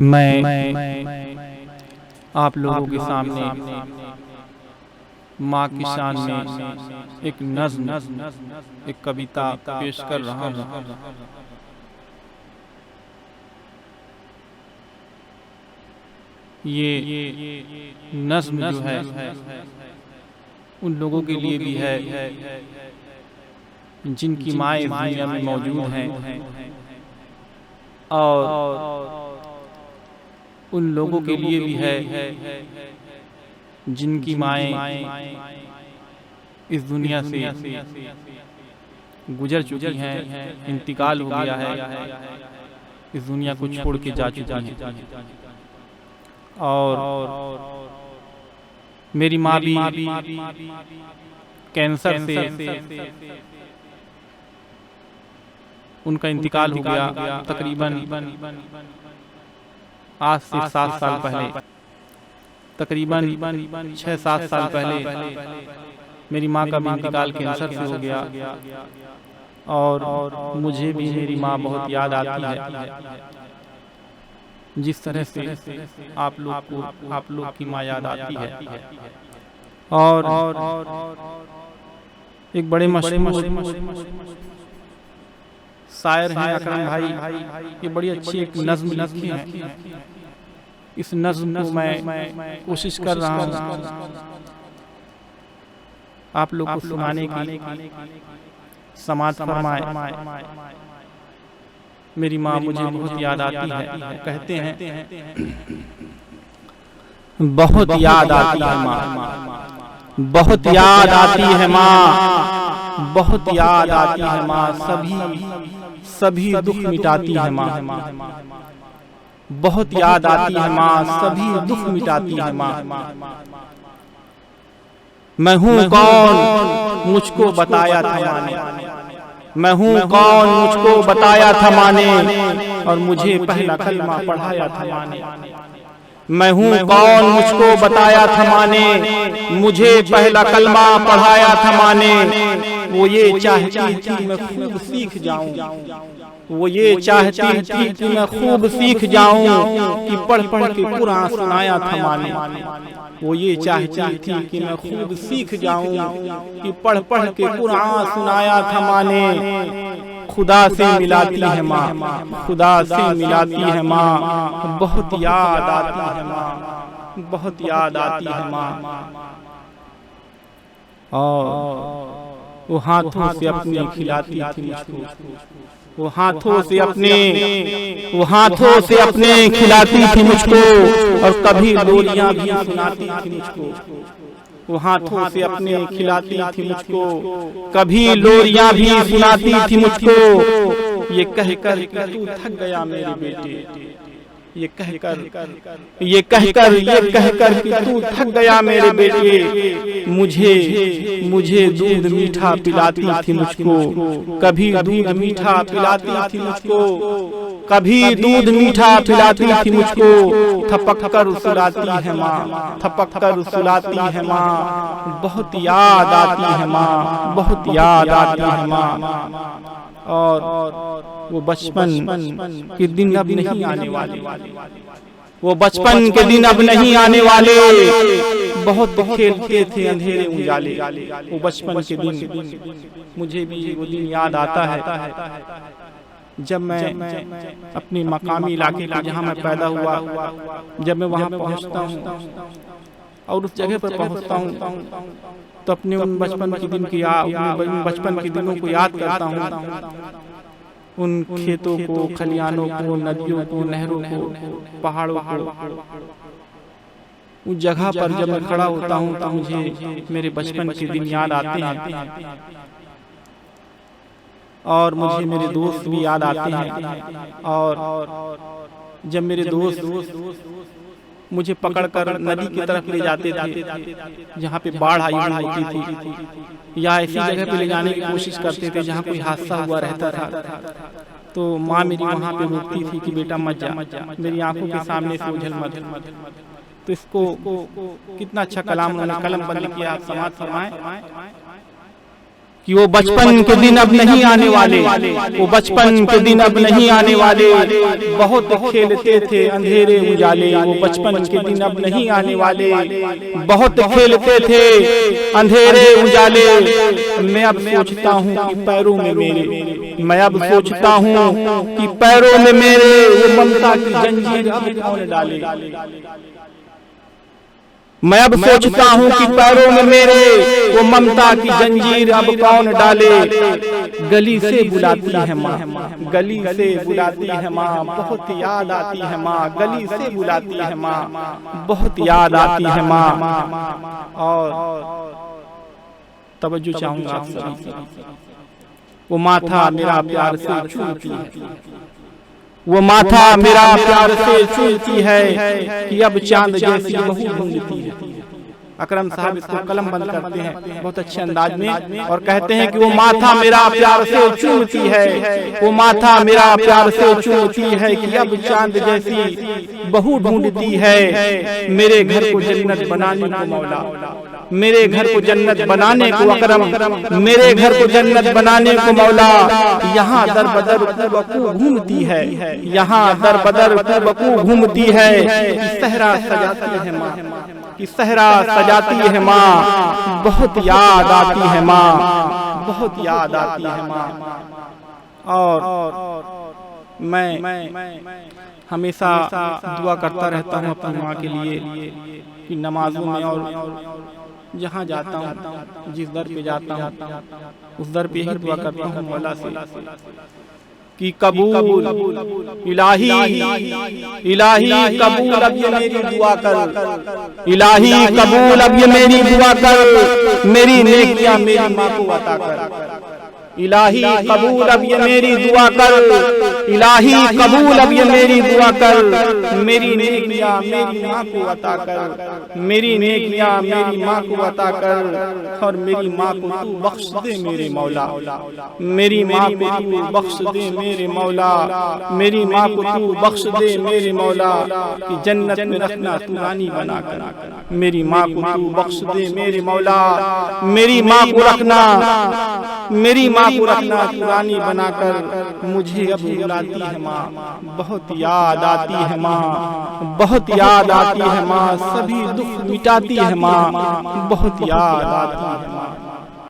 मैं आप लोगों के सामने माँ की शान में एक नज़्म, एक कविता पेश कर रहा हूँ। ये नज़्म जो है उन लोगों के लिए भी है जिनकी माएँ दुनिया में मौजूद हैं, और उन लोगों के लिए भी है जिनकी माएँ इस दुनिया से गुजर चुकी हैं, इंतकाल हो गया है, इस दुनिया को छोड़ के जा चुकी हैं। और मेरी माँ भी कैंसर से उनका इंतकाल हो गया तकरीबन आज से 7 साल पहले, तकरीबन 6-7 साल पहले मेरी माँ का भी इंतकाल कैंसर से हो गया। और मुझे भी मेरी माँ बहुत याद आती है, जिस तरह से आप लोग की माँ याद आती है। और एक बड़े मशहूर शायर हैं अकरम भाई, ये बड़ी अच्छी एक नज़्म लिखी है। इस नज़्म को मैं कोशिश कर रहा हूँ आप लोग को सुनाने की। समाज फरमाए, मेरी माँ मुझे बहुत याद आती है। कहते हैं बहुत याद आती है माँ, बहुत याद आती है माँ, बहुत याद आती है माँ, सभी दुख मिटाती है माँ। बहुत याद आती है माँ, सभी दुख मिटाती है माँ। मैं हूँ कौन मुझको बताया था माँ ने, मैं हूँ कौन मुझको बताया था माँ ने, और मुझे पहला कलमा पढ़ाया था माँ ने। मैं हूँ कौन मुझको बताया था माँ ने, मुझे पहला कलमा पढ़ाया था माँ ने। वो ये चाहती थी मैं खूब सीख जाऊं, वो ये चाहती थी कि मैं खूब सीख जाऊं, कि पढ़ पढ़ के कुरान सुनाया था माँ ने। वो ये चाहती थी कि मैं खूब सीख जाऊं, कि पढ़ पढ़ के कुरान सुनाया था माँ ने। खुदा से मिलाती है माँ, खुदा से मिलाती है माँ, बहुत याद आती है माँ, बहुत याद आती है माँ। और वो हाथों से अपने खिलाती थी मुझको, वो हाथों से अपने खिलाती थी मुझको, और कभी लोरियां भी सुनाती थी मुझको। वो हाथों से अपने खिलाती थी मुझको, कभी लोरियां भी सुनाती थी मुझको। ये कहकर तू थक गया मेरे बेटे, ये कहकर कि तू थक गया मेरे बेटे, मुझे दूध मीठा पिलाती थी मुझको, कभी दूध मीठा पिलाती थी मुझको, कभी दूध मीठा पिलाती थी मुझको। थपक कर सुलाती है माँ, थपक कर सुलाती है माँ, बहुत याद आती है माँ, बहुत याद आती है माँ। और वो बचपन के दिन अब नहीं आने वाले, वो बचपन के दिन अब नहीं आने वाले। बहुत खेलते थे अंधेरे उजाले, वो बचपन के दिन मुझे भी वो दिन याद आता है, जब मैं अपने मकामी इलाके पे जहाँ मैं पैदा हुआ, जब मैं वहाँ पहुँचता हूँ और उस जगह पर पहुँचता हूँ, तो अपने उन बचपन के दिन की बचपन के दिनों को याद करता हूँ। उन खेतों को, खलियानों को, नदियों को, नहरों को, पहाड़ों को, उस जगह पर जब मैं खड़ा होता हूँ तो मुझे मेरे बचपन के दिन याद आते हैं, और मुझे मेरे दोस्त भी याद आते हैं। और जब मेरे दोस्त मुझे पकड़कर नदी की तरफ ले जाते थे जहाँ पे बाढ़ आई हुई होती थी, या ऐसी जगह पे ले जाने की कोशिश करते थे जहाँ कोई हादसा हुआ रहता था, तो माँ मेरी वहाँ पे रोकती थी कि बेटा मत जा, मेरी आंखों के सामने से ओझल मत। तो इसको कितना अच्छा कलाम उन्होंने कलम बंद किया, समाज फरमाए। कि वो बचपन के दिन अब नहीं आने वाले, वो बचपन के दिन अब नहीं आने वाले। बहुत खेलते थे अंधेरे उजाले, वो बचपन के दिन अब नहीं आने वाले। बहुत खेलते थे अंधेरे उजाले। मैं अब सोचता हूँ कि पैरों में मेरे, मैं अब सोचता हूँ कि पैरों में मेरे वो ममता की जंजीर अब कौन डाले। मैं अब सोचता हूँ कि पैरों में मेरे वो ममता की जंजीर अब कौन डाले। गली से बुलाती है माँ, गली से बुलाती है माँ, बहुत याद आती है माँ। गली से बुलाती है माँ, बहुत याद आती है माँ। और तवज्जो चाहूंगा आप सभी, वो माथा मेरा प्यार से छूती है, वो माथा मेरा प्यार से चूमती है कि अब चांद जैसी बहू ढूंढती है। अकरम साहब इसको कलम बंद करते हैं बहुत अच्छे अंदाज में और कहते हैं कि वो माथा मेरा प्यार से चूमती है, वो माथा मेरा प्यार से चूमती है कि अब चांद जैसी बहू ढूंढती है। मेरे घर को जन्नत बनाने को मौला, मेरे घर को जन्नत बनाने को अकरम, मेरे घर को जन्नत बनाने को मौला। यहाँ दर बदर कुबकू घूमती है, यहाँ दर बदर कुबकू घूमती है कि सहरा सजाती है माँ, कि सहरा सजाती है माँ। बहुत याद आती है माँ, बहुत याद आती है माँ। और मैं हमेशा दुआ करता रहता हूँ अपनी माँ के लिए कि नमाजों में और जहाँ जाता हूँ, जिस दर पे जाता हूँ, उस दर पे ही दुआ करता हूँ मौला से कि कबूल इलाही, इलाही कबूल अब ये मेरी दुआ कर, इलाही कबूल अब ये मेरी दुआ कर, मेरी नेकियां मेरी माँ को अता कर। इलाही कबूल अब ये मेरी दुआ कर, इलाही कबूल अब ये मेरी दुआ कर, मेरी नेकियां मेरी माँ को अता कर, मेरी नेकियां मेरी माँ को अता कर। और मेरी माँ को तू बख्श दे मेरे मौला, मेरी माँ को तू बख्श दे मेरे मौला, मेरी माँ को तू बख्श दे मेरे मौला कि जन्नत में रखना तू रानी बना कर। मेरी माँ को तू बख्श दे मेरे मौला, मेरी माँ को रखना, मेरी माँ को रखना तू रानी बनाकर। मुझे अब बुलाती है माँ, बहुत याद आती है माँ, बहुत याद आती है माँ। सभी दुख मिटाती है माँ, बहुत याद आती है माँ।